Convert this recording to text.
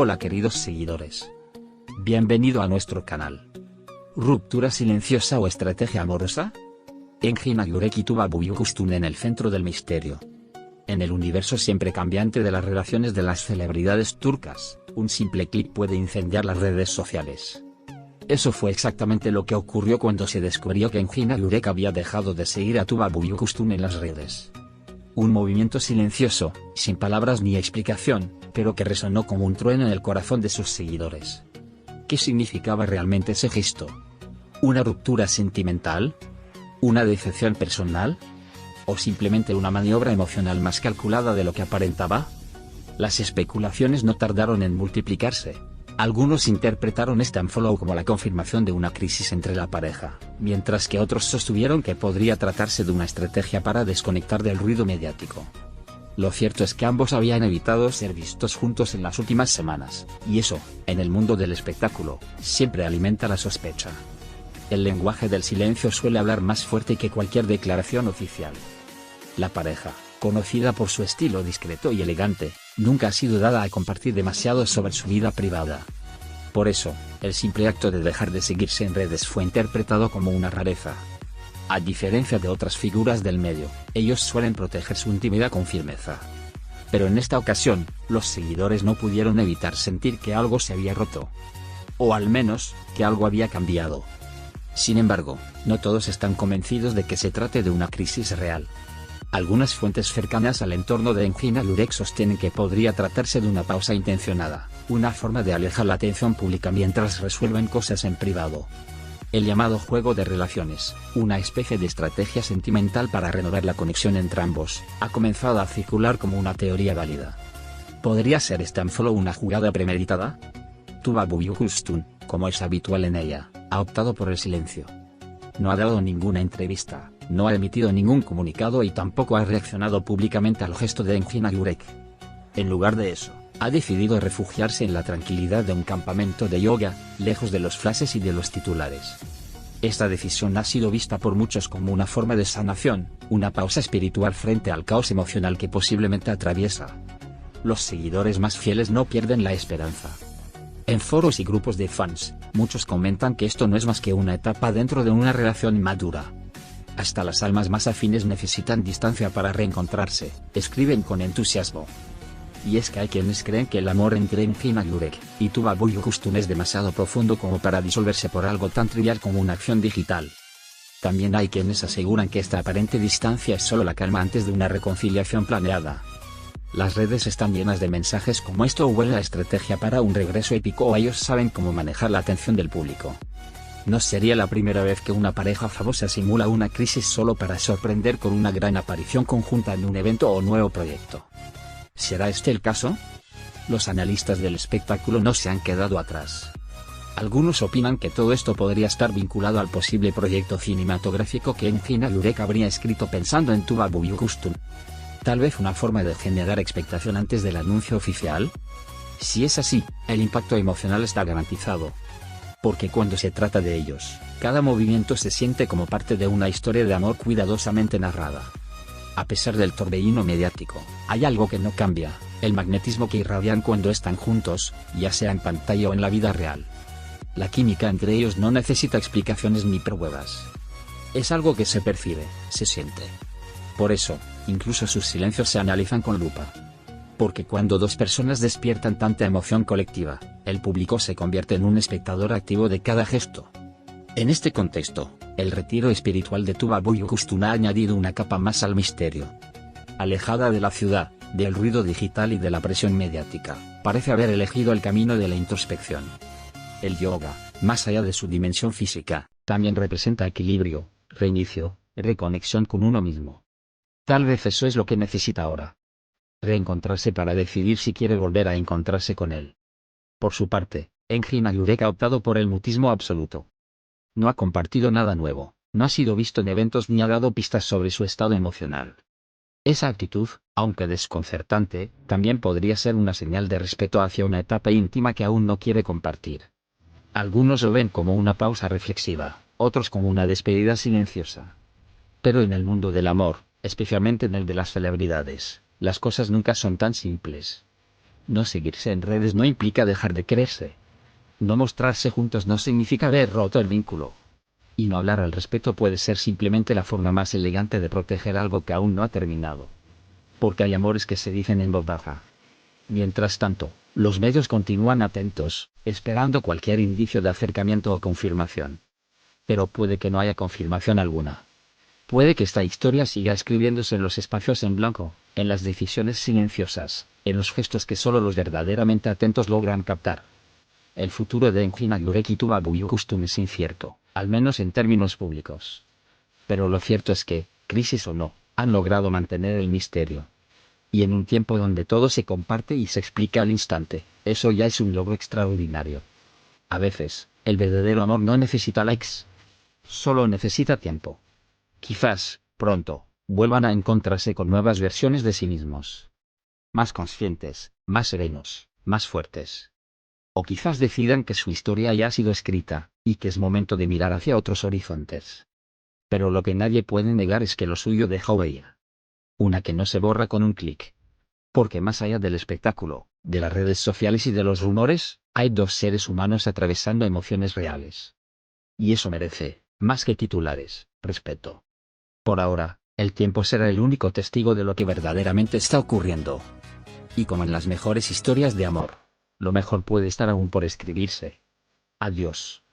Hola queridos seguidores. Bienvenido a nuestro canal. ¿Ruptura silenciosa o estrategia amorosa? Engin Agurek y Tuba Büyüküstün en el centro del misterio. En el universo siempre cambiante de las relaciones de las celebridades turcas, un simple clic puede incendiar las redes sociales. Eso fue exactamente lo que ocurrió cuando se descubrió que Engin Agurek había dejado de seguir a Tuba Büyüküstün en las redes. Un movimiento silencioso, sin palabras ni explicación, pero que resonó como un trueno en el corazón de sus seguidores. ¿Qué significaba realmente ese gesto? ¿Una ruptura sentimental? ¿Una decepción personal? ¿O simplemente una maniobra emocional más calculada de lo que aparentaba? Las especulaciones no tardaron en multiplicarse. Algunos interpretaron este unfollow como la confirmación de una crisis entre la pareja, mientras que otros sostuvieron que podría tratarse de una estrategia para desconectar del ruido mediático. Lo cierto es que ambos habían evitado ser vistos juntos en las últimas semanas, y eso, en el mundo del espectáculo, siempre alimenta la sospecha. El lenguaje del silencio suele hablar más fuerte que cualquier declaración oficial. La pareja, conocida por su estilo discreto y elegante, nunca ha sido dada a compartir demasiado sobre su vida privada. Por eso, el simple acto de dejar de seguirse en redes fue interpretado como una rareza. A diferencia de otras figuras del medio, ellos suelen proteger su intimidad con firmeza. Pero en esta ocasión, los seguidores no pudieron evitar sentir que algo se había roto. O al menos, que algo había cambiado. Sin embargo, no todos están convencidos de que se trate de una crisis real. Algunas fuentes cercanas al entorno de Engin Agurek sostienen que podría tratarse de una pausa intencionada, una forma de alejar la atención pública mientras resuelven cosas en privado. El llamado juego de relaciones, una especie de estrategia sentimental para renovar la conexión entre ambos, ha comenzado a circular como una teoría válida. ¿Podría ser este unfollow una jugada premeditada? Tuba Büyüküstün, como es habitual en ella, ha optado por el silencio. No ha dado ninguna entrevista, no ha emitido ningún comunicado y tampoco ha reaccionado públicamente al gesto de Engin Agurek. En lugar de eso, ha decidido refugiarse en la tranquilidad de un campamento de yoga, lejos de los flashes y de los titulares. Esta decisión ha sido vista por muchos como una forma de sanación, una pausa espiritual frente al caos emocional que posiblemente atraviesa. Los seguidores más fieles no pierden la esperanza. En foros y grupos de fans, muchos comentan que esto no es más que una etapa dentro de una relación madura. Hasta las almas más afines necesitan distancia para reencontrarse, escriben con entusiasmo. Y es que hay quienes creen que el amor entre Engin Agurek y Tuba Büyüküstün es demasiado profundo como para disolverse por algo tan trivial como una acción digital. También hay quienes aseguran que esta aparente distancia es solo la calma antes de una reconciliación planeada. Las redes están llenas de mensajes como esto huele a estrategia para un regreso épico o ellos saben cómo manejar la atención del público. No sería la primera vez que una pareja famosa simula una crisis solo para sorprender con una gran aparición conjunta en un evento o nuevo proyecto. ¿Será este el caso? Los analistas del espectáculo no se han quedado atrás. Algunos opinan que todo esto podría estar vinculado al posible proyecto cinematográfico que Engin Agurek habría escrito pensando en Tuba Büyüküstün. Tal vez una forma de generar expectación antes del anuncio oficial. Si es así, el impacto emocional está garantizado. Porque cuando se trata de ellos, cada movimiento se siente como parte de una historia de amor cuidadosamente narrada. A pesar del torbellino mediático, hay algo que no cambia, el magnetismo que irradian cuando están juntos, ya sea en pantalla o en la vida real. La química entre ellos no necesita explicaciones ni pruebas. Es algo que se percibe, se siente. Por eso, incluso sus silencios se analizan con lupa. Porque cuando dos personas despiertan tanta emoción colectiva, el público se convierte en un espectador activo de cada gesto. En este contexto, el retiro espiritual de Tuba Büyüküstün ha añadido una capa más al misterio. Alejada de la ciudad, del ruido digital y de la presión mediática, parece haber elegido el camino de la introspección. El yoga, más allá de su dimensión física, también representa equilibrio, reinicio, reconexión con uno mismo. Tal vez eso es lo que necesita ahora. Reencontrarse para decidir si quiere volver a encontrarse con él. Por su parte, Engin Agurek ha optado por el mutismo absoluto. No ha compartido nada nuevo, no ha sido visto en eventos ni ha dado pistas sobre su estado emocional. Esa actitud, aunque desconcertante, también podría ser una señal de respeto hacia una etapa íntima que aún no quiere compartir. Algunos lo ven como una pausa reflexiva, otros como una despedida silenciosa. Pero en el mundo del amor, especialmente en el de las celebridades, las cosas nunca son tan simples. No seguirse en redes no implica dejar de quererse. No mostrarse juntos no significa haber roto el vínculo. Y no hablar al respecto puede ser simplemente la forma más elegante de proteger algo que aún no ha terminado. Porque hay amores que se dicen en voz baja. Mientras tanto, los medios continúan atentos, esperando cualquier indicio de acercamiento o confirmación. Pero puede que no haya confirmación alguna. Puede que esta historia siga escribiéndose en los espacios en blanco, en las decisiones silenciosas, en los gestos que solo los verdaderamente atentos logran captar. El futuro de Engin Agureki Tuba Buyukustum es incierto, al menos en términos públicos. Pero lo cierto es que, crisis o no, han logrado mantener el misterio. Y en un tiempo donde todo se comparte y se explica al instante, eso ya es un logro extraordinario. A veces, el verdadero amor no necesita likes. Solo necesita tiempo. Quizás, pronto, vuelvan a encontrarse con nuevas versiones de sí mismos. Más conscientes, más serenos, más fuertes. O quizás decidan que su historia ya ha sido escrita, y que es momento de mirar hacia otros horizontes. Pero lo que nadie puede negar es que lo suyo deja huella. Una que no se borra con un clic. Porque más allá del espectáculo, de las redes sociales y de los rumores, hay dos seres humanos atravesando emociones reales. Y eso merece, más que titulares, respeto. Por ahora, el tiempo será el único testigo de lo que verdaderamente está ocurriendo. Y como en las mejores historias de amor, lo mejor puede estar aún por escribirse. Adiós.